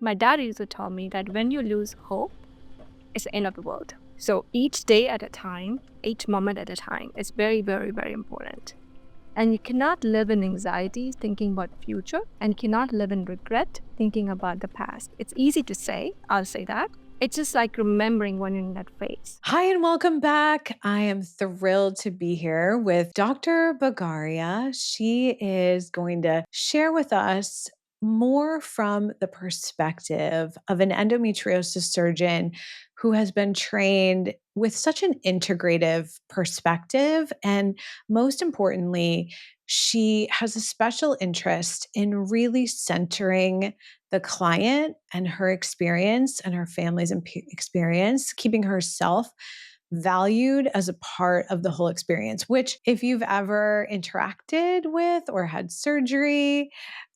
my dad used to tell me that when you lose hope, it's the end of the world. So each day at a time, each moment at a time is very, very, very important. And you cannot live in anxiety thinking about the future, and you cannot live in regret thinking about the past. It's easy to say, I'll say that. It's just like remembering when you're in that phase. Hi, and welcome back. I am thrilled to be here with Dr. Bagaria. She is going to share with us more from the perspective of an endometriosis surgeon who has been trained with such an integrative perspective. And most importantly, she has a special interest in really centering the client and her experience and her family's experience, keeping herself valued as a part of the whole experience, which, if you've ever interacted with or had surgery,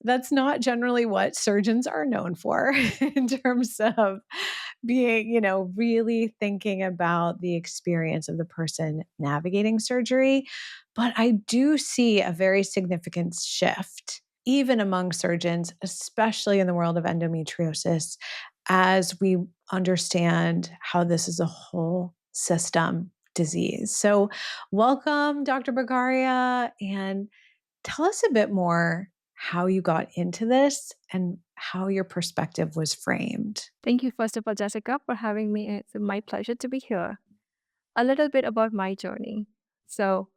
that's not generally what surgeons are known for in terms of being, really thinking about the experience of the person navigating surgery. But I do see a very significant shift, even among surgeons, especially in the world of endometriosis, as we understand how this is a whole system disease. So, welcome, Dr. Bagaria, and tell us a bit more how you got into this and how your perspective was framed. Thank you, first of all, Jessica, for having me. It's my pleasure to be here. A little bit about my journey. So,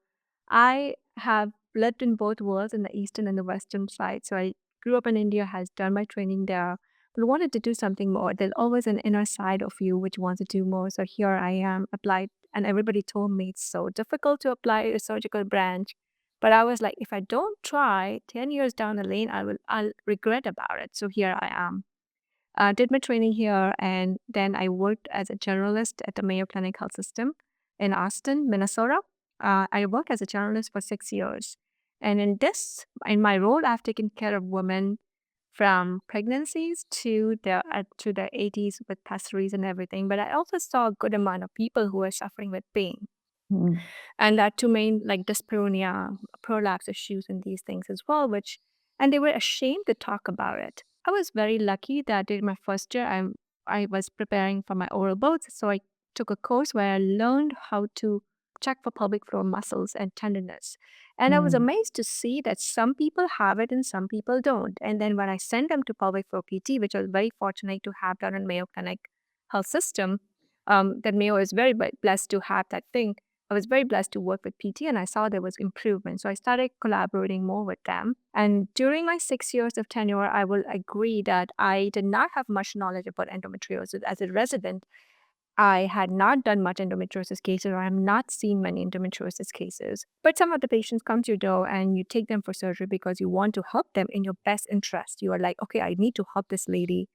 I have lived in both worlds, in the eastern and the western side. So, I grew up in India, has done my training there, but wanted to do something more. There's always an inner side of you which wants to do more. So, here I am, applied, and everybody told me it's so difficult to apply a surgical branch. But I was like, if I don't try, 10 years down the lane, I'll regret about it. So here I am. Did my training here, and then I worked as a generalist at the Mayo Clinic Health System in Austin, Minnesota. I worked as a generalist for 6 years. And in my role, I've taken care of women from pregnancies to their 80s with pessaries and everything. But I also saw a good amount of people who were suffering with pain. Mm. And that two main like dyspareunia, prolapse issues and these things as well, and they were ashamed to talk about it. I was very lucky that in my first year, I was preparing for my oral boards. So I took a course where I learned how to check for pelvic floor muscles and tenderness. And I was Mm. amazed to see that some people have it and some people don't. And then when I sent them to pelvic floor PT, which I was very fortunate to have done in Mayo Clinic Health System, that Mayo is very blessed to have that thing. I was very blessed to work with PT, and I saw there was improvement. So I started collaborating more with them. And during my 6 years of tenure, I will agree that I did not have much knowledge about endometriosis. As a resident, I had not done much endometriosis cases, or I have not seen many endometriosis cases. But some of the patients come to your door and you take them for surgery because you want to help them in your best interest. You are like, okay, I need to help this lady.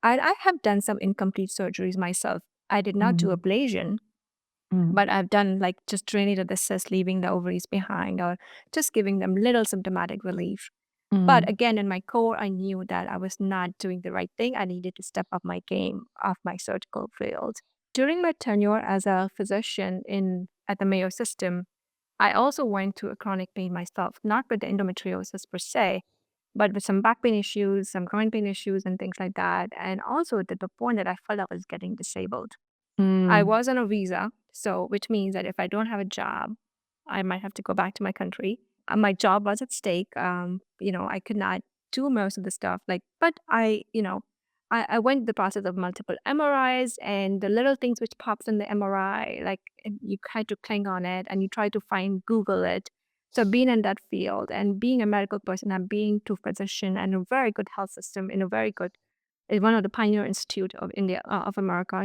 And I have done some incomplete surgeries myself. I did not do Mm. ablation, Mm. but I've done like just drainage of the cyst, leaving the ovaries behind, or just giving them little symptomatic relief. But Mm. again, in my core, I knew that I was not doing the right thing. I needed to step up my game of my surgical field. During my tenure as a physician in at the Mayo system, I also went through a chronic pain myself, not with the endometriosis per se, but with some back pain issues, some groin pain issues, and things like that. And also to the point that I felt I was getting disabled. I Mm. was on a visa, so which means that if I don't have a job, I might have to go back to my country. My job was at stake. I could not do most of the stuff. But I went the process of multiple MRIs and the little things which pops in the MRI, and you try to cling on it and you try to Google it. So being in that field and being a medical person and being to physician and a very good health system in a very good, is one of the pioneer institute of India of America.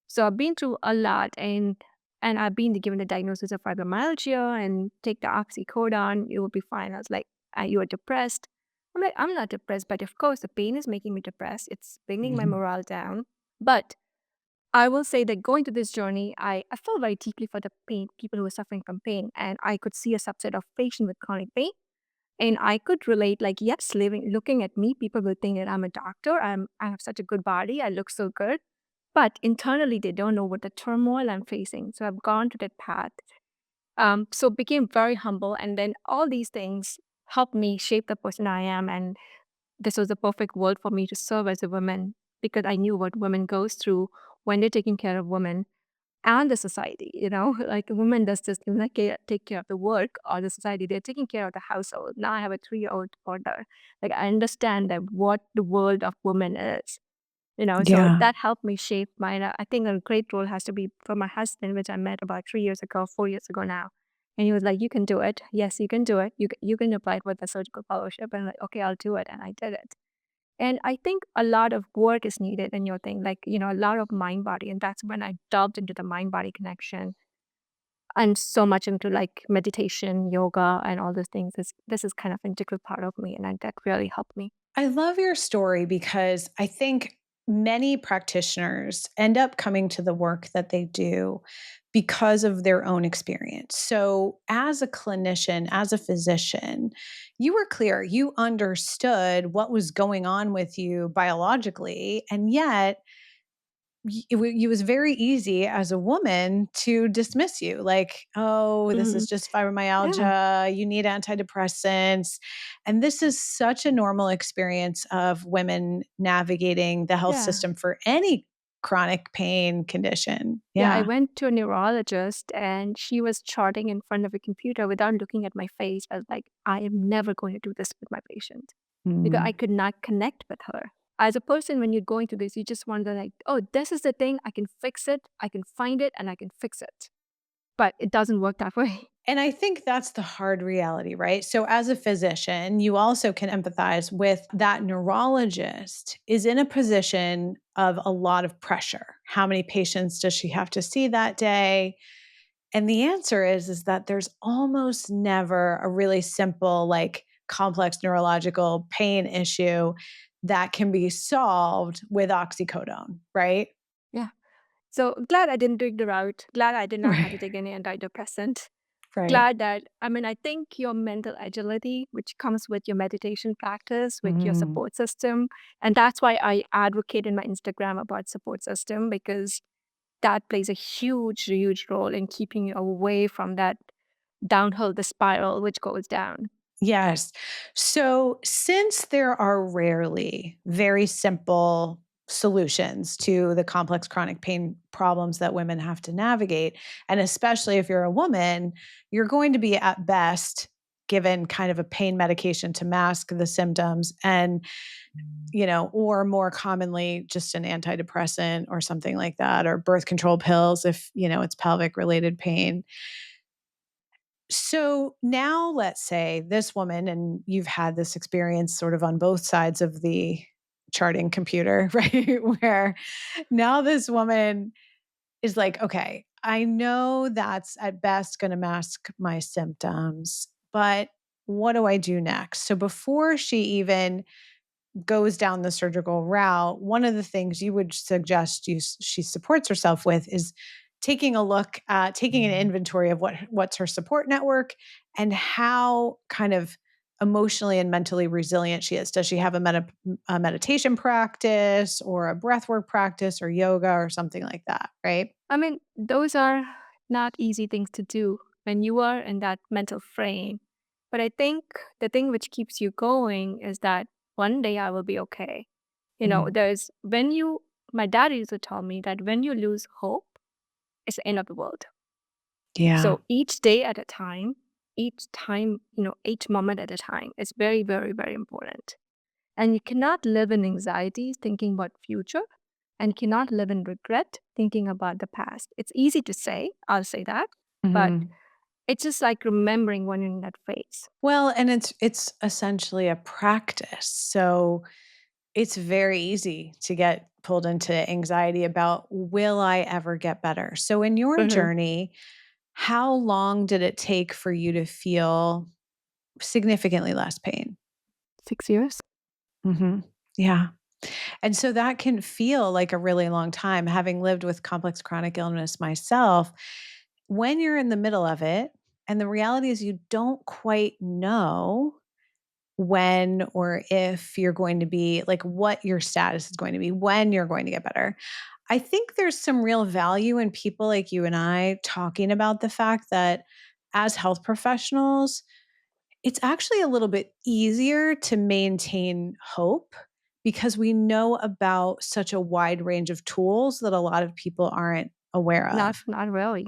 So I've been through a lot, and I've been given the diagnosis of fibromyalgia and take the oxycodone, you will be fine. I was like, you are depressed. I'm like, I'm not depressed, but of course the pain is making me depressed. It's bringing my Mhm. morale down. But I will say that going to this journey, I felt very deeply for the pain, people who are suffering from pain, and I could see a subset of patients with chronic pain. And I could relate, like, yes, looking at me, people will think that I'm a doctor. I have such a good body. I look so good. But internally, they don't know what the turmoil I'm facing. So I've gone to that path. So became very humble. And then all these things helped me shape the person I am. And this was the perfect world for me to serve as a woman because I knew what women goes through when they're taking care of women and the society, like a woman does just not take care of the work or the society, they're taking care of the household. Now I have a 3-year-old daughter. Like I understand that what the world of women is, so Yeah. that helped me shape mine. I think a great role has to be for my husband, which I met about 3 years ago, 4 years ago now. And he was like, you can do it. Yes, you can do it. You can apply for the surgical fellowship. And I'm like, okay, I'll do it. And I did it. And I think a lot of work is needed in your thing, like, a lot of mind body. And that's when I delved into the mind body connection and so much into like meditation, yoga, and all those things. This is kind of integral part of me. And that really helped me. I love your story because I think many practitioners end up coming to the work that they do because of their own experience. So, as a clinician, as a physician, you were clear, you understood what was going on with you biologically, and yet it was very easy as a woman to dismiss you like, oh, this Hmm. is just Yeah. fibromyalgia, you need antidepressants. And this is such a normal experience of women navigating the health Yeah. system for any chronic pain condition. Yeah, I Yeah. went to a neurologist and she was charting in front of a computer without looking at my face. I was like, I am never going to do this with my patient because I Mm. could not connect with her. As a person, when you're going through this, you just wonder, like, oh, this is the thing. I can fix it. I can find it and I can fix it. But it doesn't work that way. And I think that's the hard reality, right? So, as a physician, you also can empathize with that neurologist is in a position of a lot of pressure. How many patients does she have to see that day? And the answer is that there's almost never a really simple, like complex neurological pain issue that can be solved with oxycodone, right? Yeah. So glad I didn't take the route. Glad I did not have to Right. take any antidepressant. Right. Glad that, I mean, I think your mental agility, which comes with your meditation practice, with your Mhm. support system. And that's why I advocate in my Instagram about support system, because that plays a huge, huge role in keeping you away from that downhill, the spiral, which goes down. Yes. So, since there are rarely very simple solutions to the complex chronic pain problems that women have to navigate, and especially if you're a woman, you're going to be at best given kind of a pain medication to mask the symptoms and, or more commonly just an antidepressant or something like that, or birth control pills if, it's pelvic related pain. So now let's say this woman, and you've had this experience sort of on both sides of the charting computer, right? Where now this woman is like, okay, I know that's at best going to mask my symptoms, but what do I do next? So before she even goes down the surgical route, one of the things you would suggest she supports herself with is taking an inventory of what's her support network and how kind of emotionally and mentally resilient she is. Does she have a meditation practice or a breathwork practice or yoga or something like that, right? I mean, those are not easy things to do when you are in that mental frame. But I think the thing which keeps you going is that one day I will be okay. Mm. My dad used to tell me that when you lose hope, it's the end of the world. Yeah. So each day at a time, each time, each moment at a time is very, very, very important. And you cannot live in anxiety thinking about future and cannot live in regret thinking about the past. It's easy to say, I'll say that, but Mhm. it's just like remembering when you're in that phase. Well, and it's essentially a practice. So it's very easy to get pulled into anxiety about, will I ever get better? So, in your Mhm. journey, how long did it take for you to feel significantly less pain? 6 years. Hmm. Yeah. And so that can feel like a really long time. Having lived with complex chronic illness myself, when you're in the middle of it, and the reality is you don't quite know when or if you're going to be like what your status is going to be, when you're going to get better. I think there's some real value in people like you and I talking about the fact that as health professionals, It's actually a little bit easier to maintain hope because we know about such a wide range of tools that a lot of people aren't aware Not of. not really.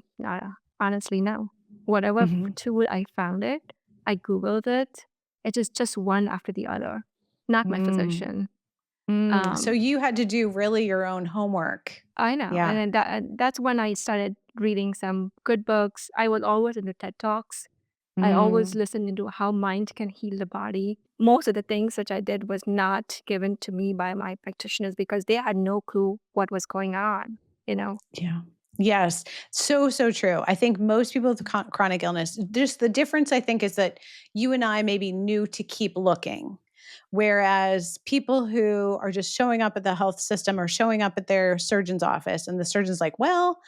Honestly, no. Whatever Mhm. tool I found it, I Googled it. It is just one after the other. Not my Mm, physician. so Um, you had to do really your own homework. I know, Yeah. and that's when I started reading some good books. I was always into TED Talks. I always Mm, listened into how mind can heal the body. Most of the things which I did was not given to me by my practitioners because they had no clue what was going on, you know? yeah. Yes. So, so true. I think most people with chronic illness, just the difference I think is that you and I maybe knew to keep looking. Whereas people who are just showing up at the health system or showing up at their surgeon's office, and the surgeon's like, well,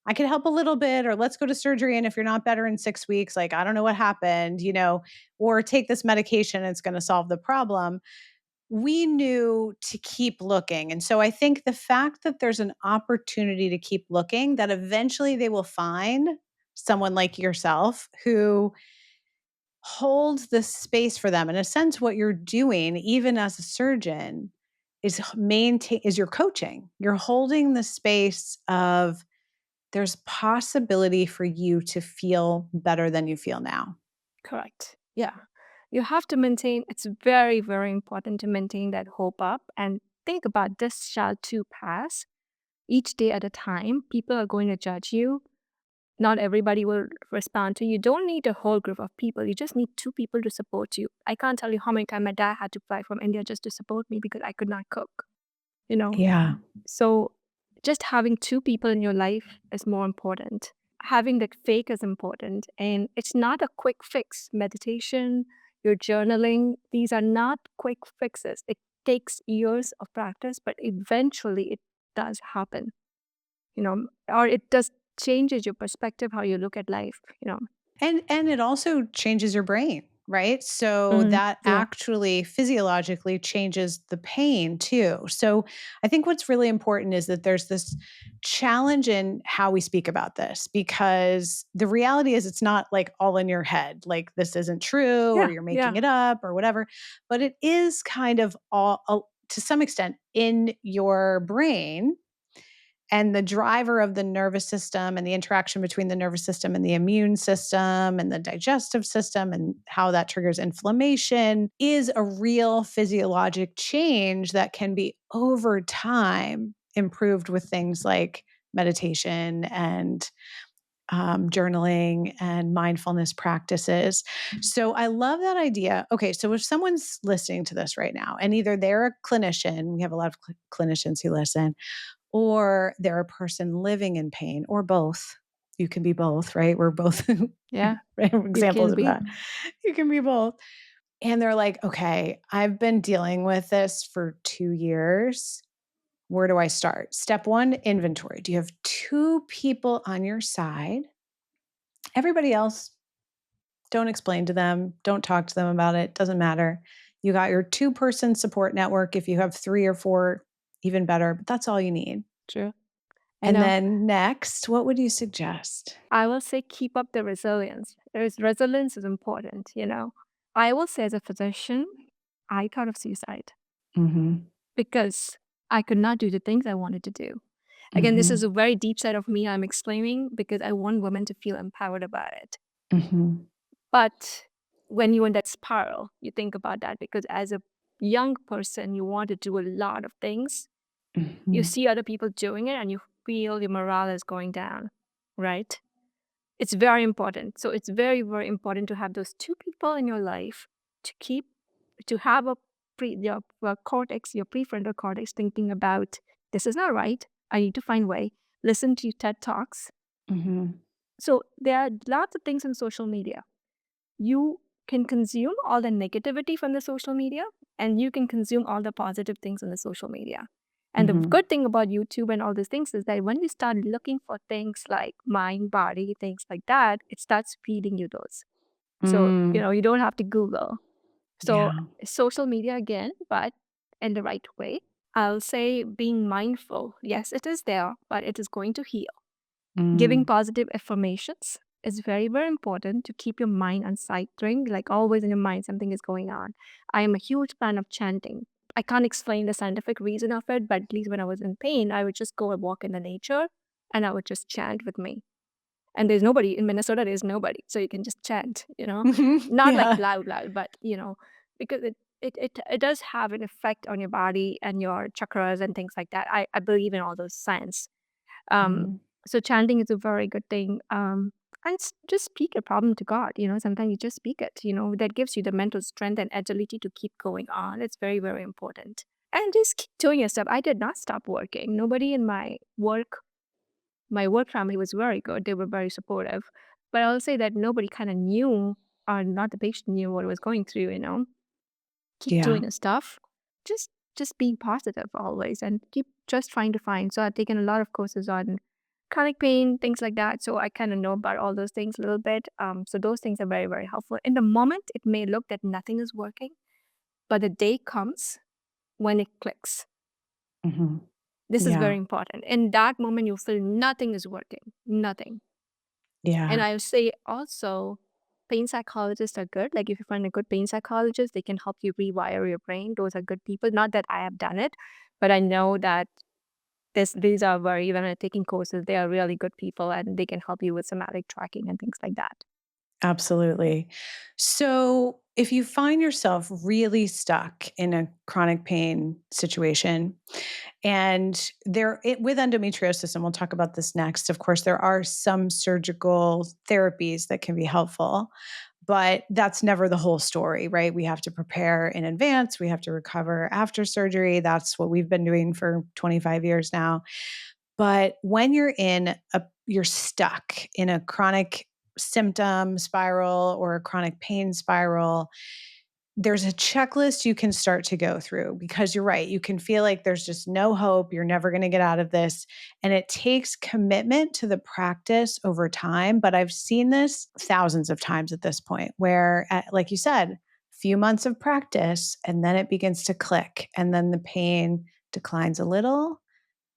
I can help a little bit, or let's go to surgery. And if you're not better in 6 weeks, like, I don't know what happened, or take this medication, it's going to solve the problem. We knew to keep looking. And so I think the fact that there's an opportunity to keep looking, that eventually they will find someone like yourself who holds the space for them. In a sense, what you're doing, even as a surgeon, is your coaching. You're holding the space of there's possibility for you to feel better than you feel now. Correct. Yeah. You have to maintain, it's very, very important to maintain that hope up and think about this shall too pass. Each day at a time, people are going to judge you. Not everybody will respond to you. You don't need a whole group of people. You just need two people to support you. I can't tell you how many times my dad had to fly from India just to support me because I could not cook, you know? Yeah. So just having two people in your life is more important. Having that fake is important. And it's not a quick fix. Meditation, your journaling, these are not quick fixes. It takes years of practice, but eventually it does happen, or it does changes your perspective, how you look at life. And it also changes your brain, right? So that Yeah. actually physiologically changes the pain too. So I think what's really important is that there's this challenge in how we speak about this, because the reality is it's not like all in your head, like this isn't true or Yeah. you're making Yeah. it up or whatever, but it is kind of all to some extent in your brain, and the driver of the nervous system and the interaction between the nervous system and the immune system and the digestive system and how that triggers inflammation is a real physiologic change that can be over time improved with things like meditation and journaling and mindfulness practices. So I love that idea. Okay, so if someone's listening to this right now and either they're a clinician, we have a lot of clinicians who listen, or they're a person living in pain, or both. You can be both, right? We're both Yeah. You examples can of be. that. You can be both. And they're like, okay, I've been dealing with this for 2 years. Where do I start? Step one, inventory. Do you have two people on your side? Everybody else, don't explain to them, don't talk to them about it. Doesn't matter. You got your two-person support network. If you have three or four, even better, but that's all you need. True. I And know. then next, what would you suggest? I will say keep up the resilience. Resilience is important. I will say as a physician, I thought of suicide Mhm. because I could not do the things I wanted to do. Again, this is Mhm. a very deep side of me I'm explaining because I want women to feel empowered about it. Mhm. But when you're in that spiral, you think about that because as a young person, you want to do a lot of things. You Mhm. see other people doing it and you feel your morale is going down, right? It's very important. So it's very, very important to have those two people in your life to keep, to have your cortex, your prefrontal cortex thinking about this is not right. I need to find way. Listen to TED Talks. Mhm. So there are lots of things in social media. You can consume all the negativity from the social media and you can consume all the positive things on the social media. And the Mhm. good thing about YouTube and all these things is that when you start looking for things like mind, body, things like that, it starts feeding you those. So, Mm. you don't have to Google. So, Yeah. social media again, but in the right way. I'll say being mindful. Yes, it is there, but it is going to heal. Giving Mm. positive affirmations it's very, very important to keep your mind on cycling, like always in your mind, something is going on. I am a huge fan of chanting. I can't explain the scientific reason of it, but at least when I was in pain, I would just go and walk in the nature and I would just chant with me. And there's nobody in Minnesota, there's nobody. So you can just chant, Mhm. not like Yeah. loud, loud, but because it does have an effect on your body and your chakras and things like that. I believe in all those science. Um, Mhm. so chanting is a very good thing. And just speak your problem to God. Sometimes you just speak it. That gives you the mental strength and agility to keep going on. It's very, very important. And just keep doing your stuff. I did not stop working. Nobody in my work family was very good. They were very supportive. But I'll say that nobody kind of knew, or not the patient knew what I was going through. Keep Yeah. doing the stuff. Just being positive always and keep just trying to find. So I've taken a lot of courses on chronic pain, things like that. So I kind of know about all those things a little bit. So those things are very, very helpful. In the moment, it may look that nothing is working, but the day comes when it clicks. Mhm. This is very Yeah. important. In that moment, you feel nothing is working, nothing. And Yeah. I would say also, pain psychologists are good. Like if you find a good pain psychologist, they can help you rewire your brain. Those are good people. Not that I have done it, but I know that these are very, when I'm taking courses, they are really good people and they can help you with somatic tracking and things like that. Absolutely. So, if you find yourself really stuck in a chronic pain situation, and with endometriosis, and we'll talk about this next, of course, there are some surgical therapies that can be helpful, but that's never the whole story, right? We have to prepare in advance, we have to recover after surgery. That's what we've been doing for 25 years now. But when you're stuck in a chronic symptom spiral or a chronic pain spiral, there's a checklist you can start to go through because you're right. You can feel like there's just no hope. You're never going to get out of this. And it takes commitment to the practice over time. But I've seen this thousands of times at this point where, like you said, few months of practice, and then it begins to click. And then the pain declines a little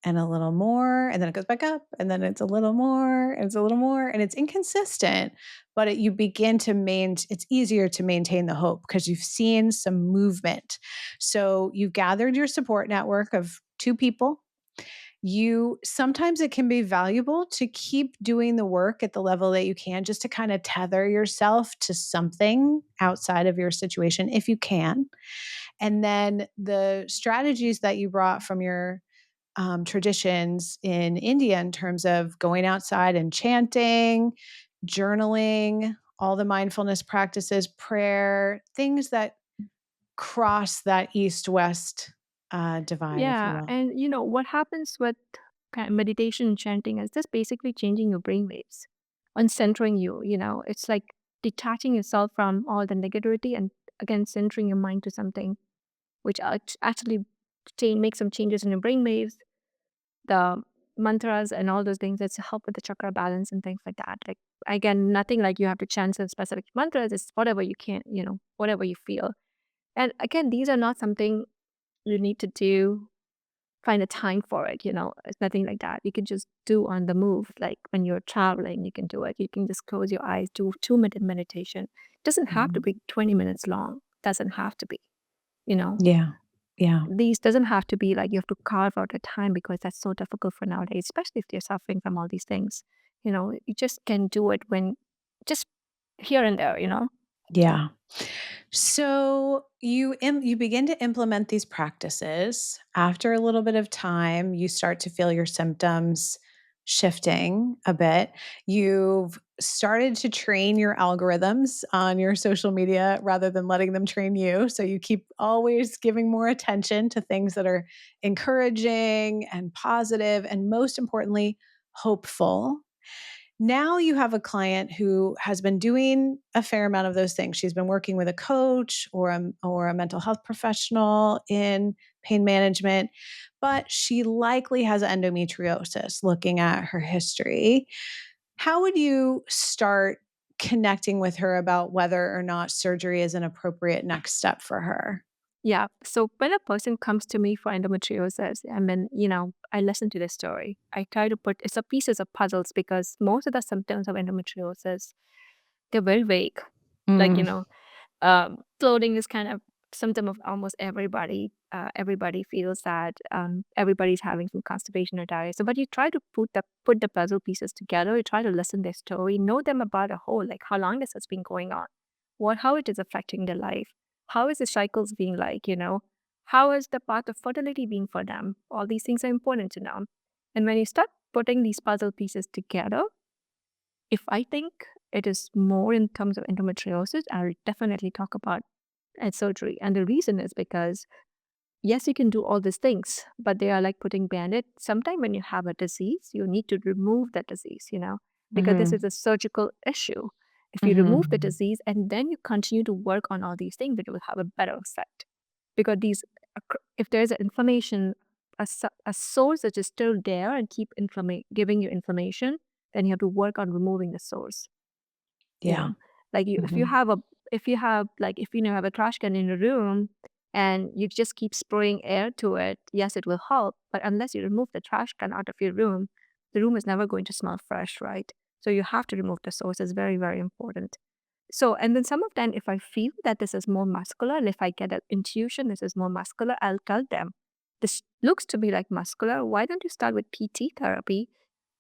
and a little more, and then it goes back up, and then it's a little more, and it's a little more, and it's inconsistent. But you begin to it's easier to maintain the hope because you've seen some movement. So you've gathered your support network of two people. Sometimes it can be valuable to keep doing the work at the level that you can, just to kind of tether yourself to something outside of your situation if you can. And then the strategies that you brought from your traditions in India in terms of going outside and chanting, journaling, all the mindfulness practices, prayer, things that cross that east west divide, if you Yeah. will. And what happens with kind of meditation and chanting is just basically changing your brain waves and centering you. It's like detaching yourself from all the negativity and again centering your mind to something which actually make some changes in your brain waves, the mantras and all those things that help with the chakra balance and things like that. Like again, nothing like you have to chant some specific mantras. It's whatever you can, whatever you feel. And again, these are not something you need to do. Find a time for it. It's nothing like that. You can just do on the move. Like when you're traveling, you can do it. You can just close your eyes, do 2 minute meditation. It doesn't have to Mhm. be 20 minutes long. Doesn't have to be, you know. Yeah. Yeah. These doesn't have to be like you have to carve out a time because that's so difficult for nowadays, especially if you're suffering from all these things. You just can do it when just here and there. Yeah. So you begin to implement these practices. After a little bit of time, you start to feel your symptoms shifting a bit. You've started to train your algorithms on your social media rather than letting them train you. So you keep always giving more attention to things that are encouraging and positive and most importantly, hopeful. Now you have a client who has been doing a fair amount of those things. She's been working with a coach or a mental health professional in pain management, but she likely has endometriosis looking at her history. How would you start connecting with her about whether or not surgery is an appropriate next step for her? Yeah. So when a person comes to me for endometriosis, I mean, I listen to their story. I try to put it's a pieces of puzzles because most of the symptoms of endometriosis, they're very vague. Like, Mm, bloating is kind of symptom of almost everybody. Everybody feels that. Everybody's having some constipation or diarrhea. So, but you try to put the puzzle pieces together. You try to listen their story, know them about a whole, like how long this has been going on, how it is affecting their life, how is the cycles being like, how is the path of fertility being for them. All these things are important to know. And when you start putting these puzzle pieces together, if I think it is more in terms of endometriosis, I'll definitely talk about surgery. And the reason is because, yes, you can do all these things, but they are like putting band-aid. Sometimes when you have a disease, you need to remove that disease, because this is mhm, a surgical issue. If you remove the mhm. disease and then you continue to work on all these things, it will have a better effect. Because if there's an inflammation, a source that is still there and giving you inflammation, then you have to work on removing the source. You Yeah. know, like Mhm. if you have a trash can in your room and you just keep spraying air to it, yes, it will help. But unless you remove the trash can out of your room, the room is never going to smell fresh, right? So you have to remove the source. It's very, very important. So, and then some of them, if I feel that this is more muscular, and if I get an intuition this is more muscular, I'll tell them, this looks to be like muscular. Why don't you start with PT therapy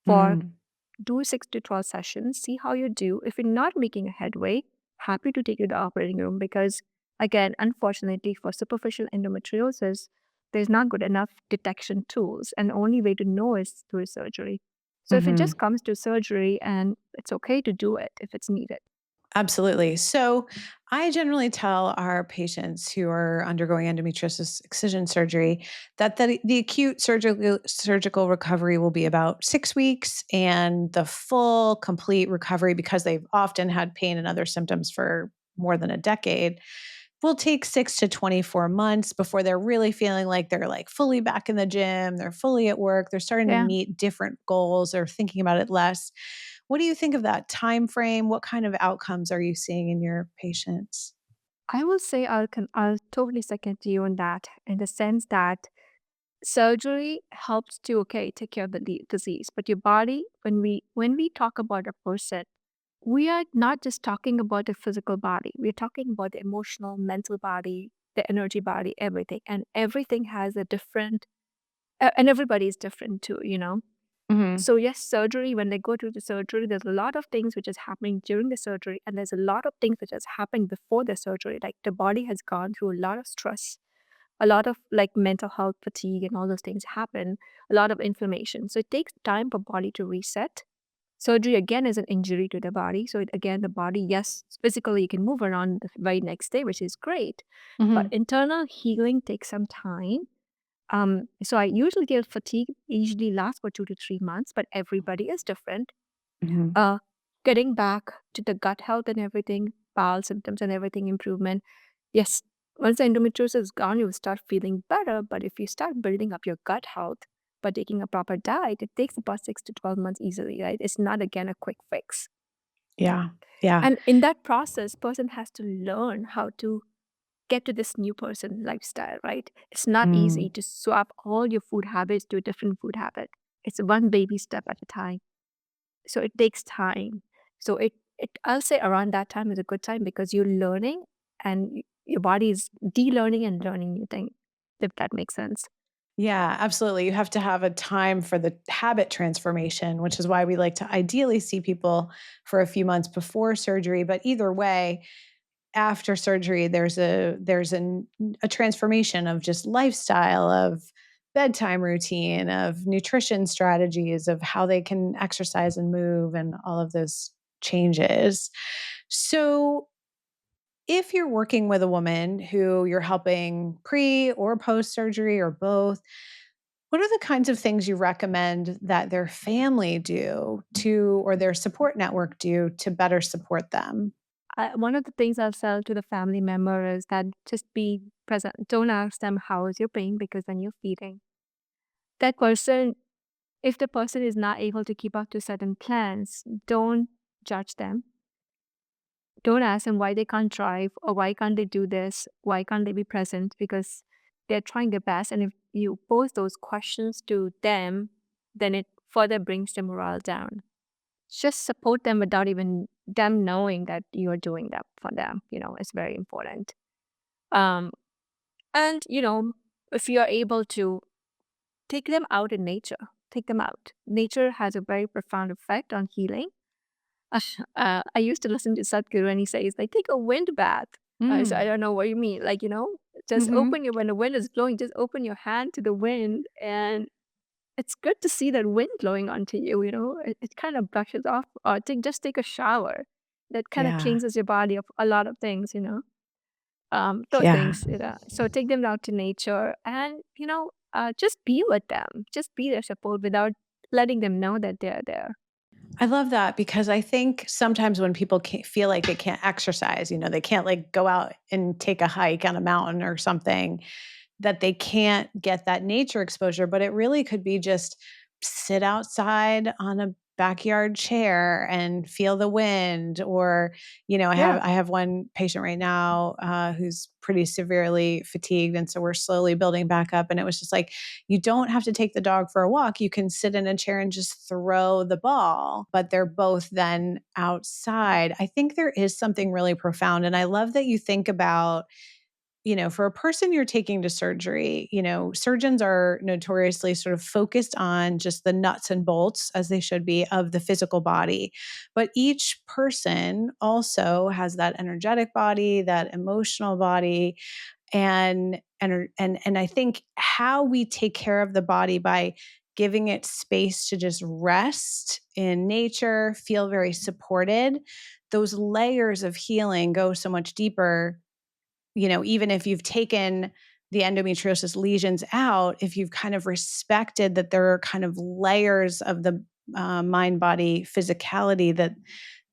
for Mm. do 6 to 12 sessions, see how you do. If you're not making a headway, happy to take you to the operating room because, again, unfortunately, for superficial endometriosis, there's not good enough detection tools, and the only way to know is through surgery. So if it Mhm. just comes to surgery, and it's okay to do it if it's needed. Absolutely. So, I generally tell our patients who are undergoing endometriosis excision surgery that the acute surgical recovery will be about 6 weeks, and the full complete recovery, because they've often had pain and other symptoms for more than a decade, will take 6 to 24 months before they're really feeling like they're like fully back in the gym, they're fully at work, they're starting to Yeah. meet different goals or thinking about it less. What do you think of that time frame? What kind of outcomes are you seeing in your patients? I will say I'll totally second you on that in the sense that surgery helps to take care of the disease, but your body, when we talk about a person, we are not just talking about the physical body. We're talking about the emotional, mental body, the energy body, everything. And everything has a different, and everybody is different too. Mhm. So, yes, surgery, when they go through the surgery, there's a lot of things which is happening during the surgery, and there's a lot of things which has happened before the surgery. Like the body has gone through a lot of stress, a lot of like mental health fatigue, and all those things happen, a lot of inflammation. So, it takes time for body to reset. Surgery again is an injury to the body. So again, the body, yes, physically you can move around the very next day, which is great, but Mhm. internal healing takes some time. So I usually tell fatigue usually lasts for 2 to 3 months, but everybody is different. Mhm. Uh, Getting back to the gut health and everything, bowel symptoms and everything improvement. Yes, once the endometriosis is gone, you'll start feeling better. But if you start building up your gut health by taking a proper diet, it takes about 6 to 12 months easily, right? It's not again a quick fix. Yeah. Yeah. And in that process, person has to learn how to get to this new person lifestyle, right? It's not easy Mm. to swap all your food habits to a different food habit. It's one baby step at a time. So it takes time. So it I'll say around that time is a good time because you're learning and your body is de-learning and learning new things, if that makes sense. Yeah, absolutely. You have to have a time for the habit transformation, which is why we like to ideally see people for a few months before surgery. But either way, after surgery, there's a transformation of just lifestyle, of bedtime routine, of nutrition strategies, of how they can exercise and move, and all of those changes. So, if you're working with a woman who you're helping pre or post surgery or both, what are the kinds of things you recommend that their family do to, or their support network do to better support them? One of the things I'll tell to the family member is that just be present. Don't ask them how is your pain because then you're feeding. That person, if the person is not able to keep up to certain plans, don't judge them. Don't ask them why they can't drive or why can't they do this, why can't they be present, because they're trying their best. And if you pose those questions to them, then it further brings their morale down. Just support them without even them knowing that you're doing that for them, is very important. Um, and, if you're able to take them out in nature, take them out. Nature has a very profound effect on healing. I used to listen to Sadhguru and he says, like, take a wind bath. So I Mm. don't know what you mean. Like, just Mhm. open when the wind is blowing, just open your hand to the wind. And it's good to see that wind blowing onto you. It kind of brushes off, or just take a shower. That kind of Yeah. cleanses your body of a lot of things. Those Yeah. things. So take them out to nature and, just be with them. Just be their support without letting them know that they're there. I love that because I think sometimes when people feel like they can't exercise, they can't like go out and take a hike on a mountain or something, that they can't get that nature exposure, but it really could be just sit outside on a backyard chair and feel the wind. Or I have Yeah. I have one patient right now who's pretty severely fatigued, and so we're slowly building back up. And it was just like, you don't have to take the dog for a walk, you can sit in a chair and just throw the ball, but they're both then outside. I think there is something really profound, and I love that you think about, for a person you're taking to surgery, surgeons are notoriously sort of focused on just the nuts and bolts, as they should be, of the physical body. But each person also has that energetic body, that emotional body, and I think how we take care of the body by giving it space to just rest in nature, feel very supported, those layers of healing go so much deeper. Even if you've taken the endometriosis lesions out, if you've kind of respected that there are kind of layers of the mind body physicality, that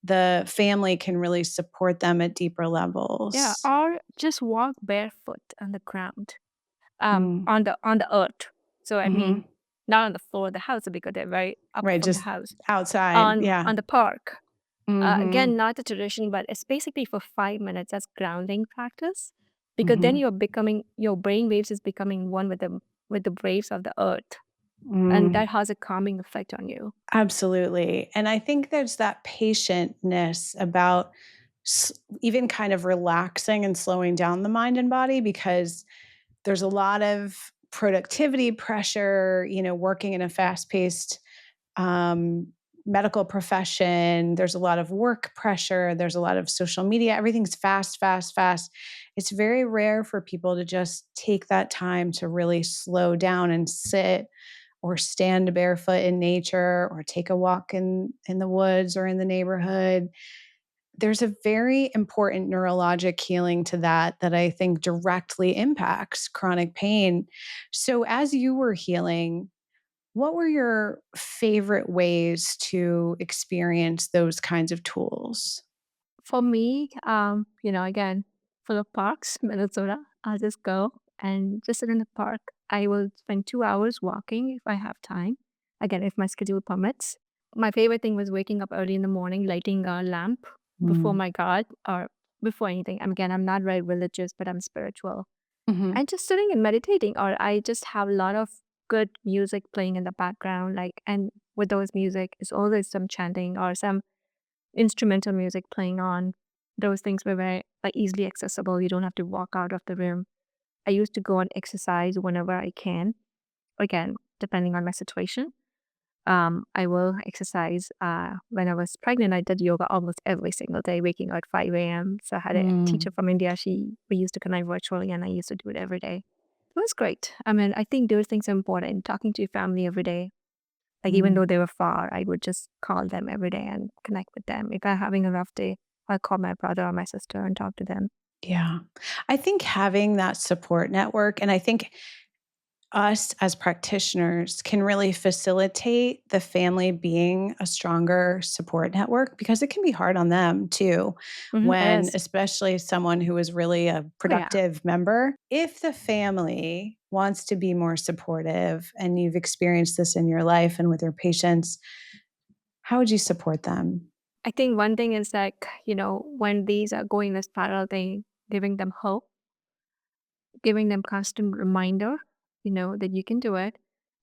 the family can really support them at deeper Yeah. levels. Or just walk barefoot on the ground, Mm. on the earth. So I mean, Hmm. not on the floor of the house because they're very up Right. from the Just house. outside. On Yeah. the park. Hmm. Again, not the tradition, but it's basically for 5 minutes as grounding practice, because then Hmm. your brain waves is becoming one with the waves of the earth, and Mm. that has a calming effect on you. Absolutely. And I think there's that patientness about s- even kind of relaxing and slowing down the mind and body, because there's a lot of productivity pressure, working in a fast paced um, medical profession. There's a lot of work pressure. There's a lot of social media. Everything's fast, fast, fast. It's very rare for people to just take that time to really slow down and sit or stand barefoot in nature or take a walk in the woods or in the neighborhood. There's a very important neurologic healing to that I think directly impacts chronic pain. So as you were healing, what were your favorite ways to experience those kinds of tools? For me, again, for the parks, Minnesota, I'll just go and just sit in the park. I will spend 2 hours walking if I have time. Again, if my schedule permits. My favorite thing was waking up early in the morning, lighting a lamp before Mm. my God or before anything. Again, I'm not very religious, but I'm spiritual. Mhm. And just sitting and meditating, or I just have a lot of good music playing in the background. And with those music, it's always some chanting or some instrumental music playing on. Those things were very easily accessible. You don't have to walk out of the room. I used to go and exercise whenever I can. Again, depending on my situation. I will exercise. When I was pregnant, I did yoga almost every single day, waking up at 5 a.m. So I had a Mm. teacher from India. We used to connect virtually, and I used to do it every day. It was great. I mean, I think those things are important. Talking to your family every day, even Mm. though they were far, I would just call them every day and connect with them. If I'm having a rough day, I'll call my brother or my sister and talk to them. Yeah. I think having that support network, and I think us as practitioners can really facilitate the family being a stronger support network, because it can be hard on them too, Mhm, it when is. especially someone who is really a Oh, yeah. productive member. If the family wants to be more supportive, and you've experienced this in your life and with your patients, how would you support them? I think one thing is like, when these are going this spiral thing, giving them hope, giving them constant reminder, that you can do it,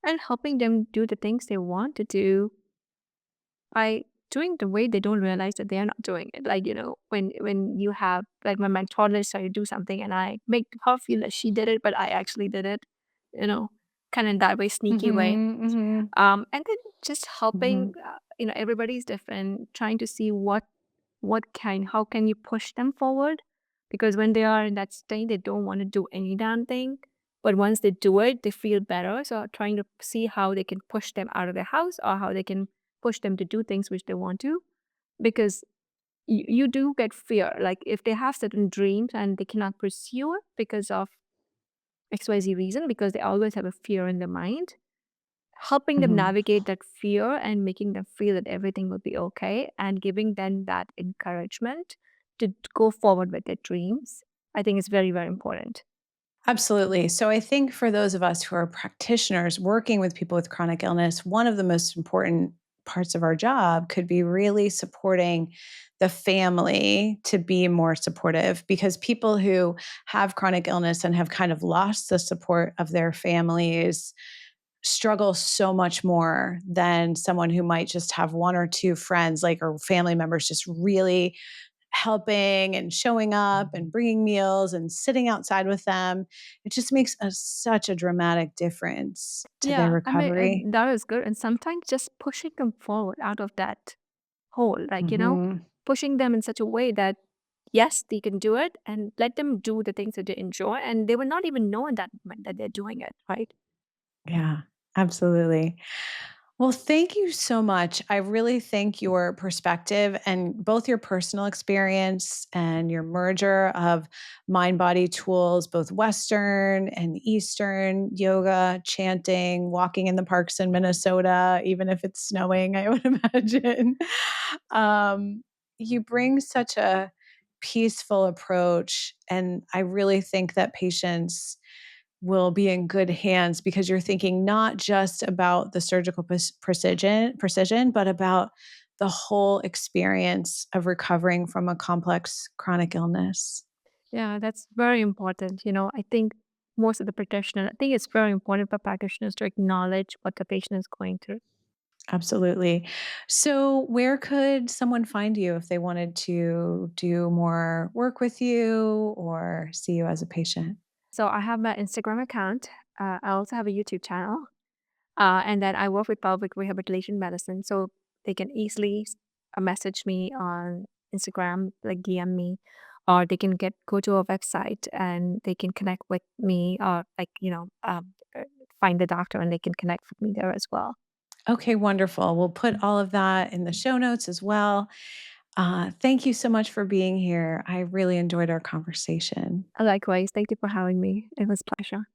and helping them do the things they want to do by doing the way they don't realize that they're not doing it. Like, when you have like when my toddler started to do something and I make her feel that she did it, but I actually did it, you know, kind of in that way, sneaky way. Mhm, mhm, And then just helping, mhm, everybody's different, trying to see how can you push them forward? Because when they are in that state, they don't want to do any damn thing. But once they do it, they feel better. So trying to see how they can push them out of the house or how they can push them to do things which they want to. Because you do get fear. Like if they have certain dreams and they cannot pursue it because of XYZ reason, because they always have a fear in their mind, helping them mhm. navigate that fear and making them feel that everything will be okay and giving them that encouragement to go forward with their dreams, I think is very, very important. Absolutely. So I think for those of us who are practitioners working with people with chronic illness, one of the most important parts of our job could be really supporting the family to be more supportive, because people who have chronic illness and have kind of lost the support of their families struggle so much more than someone who might just have one or two friends, like, or family members just really helping and showing up and bringing meals and sitting outside with them. It just makes such a dramatic difference to their Yeah, I mean, recovery. that is good. And sometimes just pushing them forward out of that hole, like, Mhm. pushing them in such a way that, yes, they can do it and let them do the things that they enjoy. And they will not even know in that moment that they're doing it, right? Yeah, absolutely. Well, thank you so much. I really think your perspective and both your personal experience and your merger of mind body tools, both Western and Eastern yoga, chanting, walking in the parks in Minnesota, even if it's snowing, I would imagine. Um, you bring such a peaceful approach. And I really think that patients will be in good hands because you're thinking not just about the surgical precision, but about the whole experience of recovering from a complex chronic illness. Yeah, that's very important. I think most of the practitioners, I think it's very important for practitioners to acknowledge what the patient is going through. Absolutely. So, where could someone find you if they wanted to do more work with you or see you as a patient? So I have my Instagram account. I also have a YouTube channel. And then I work with pelvic rehabilitation medicine. So they can easily message me on Instagram, like DM me, or they can go to a website and they can connect with me, or like, find the doctor and they can connect with me there as well. Okay, wonderful. We'll put all of that in the show notes as well. Thank you so much for being here. I really enjoyed our conversation. Likewise, thank you for having me. It was a pleasure.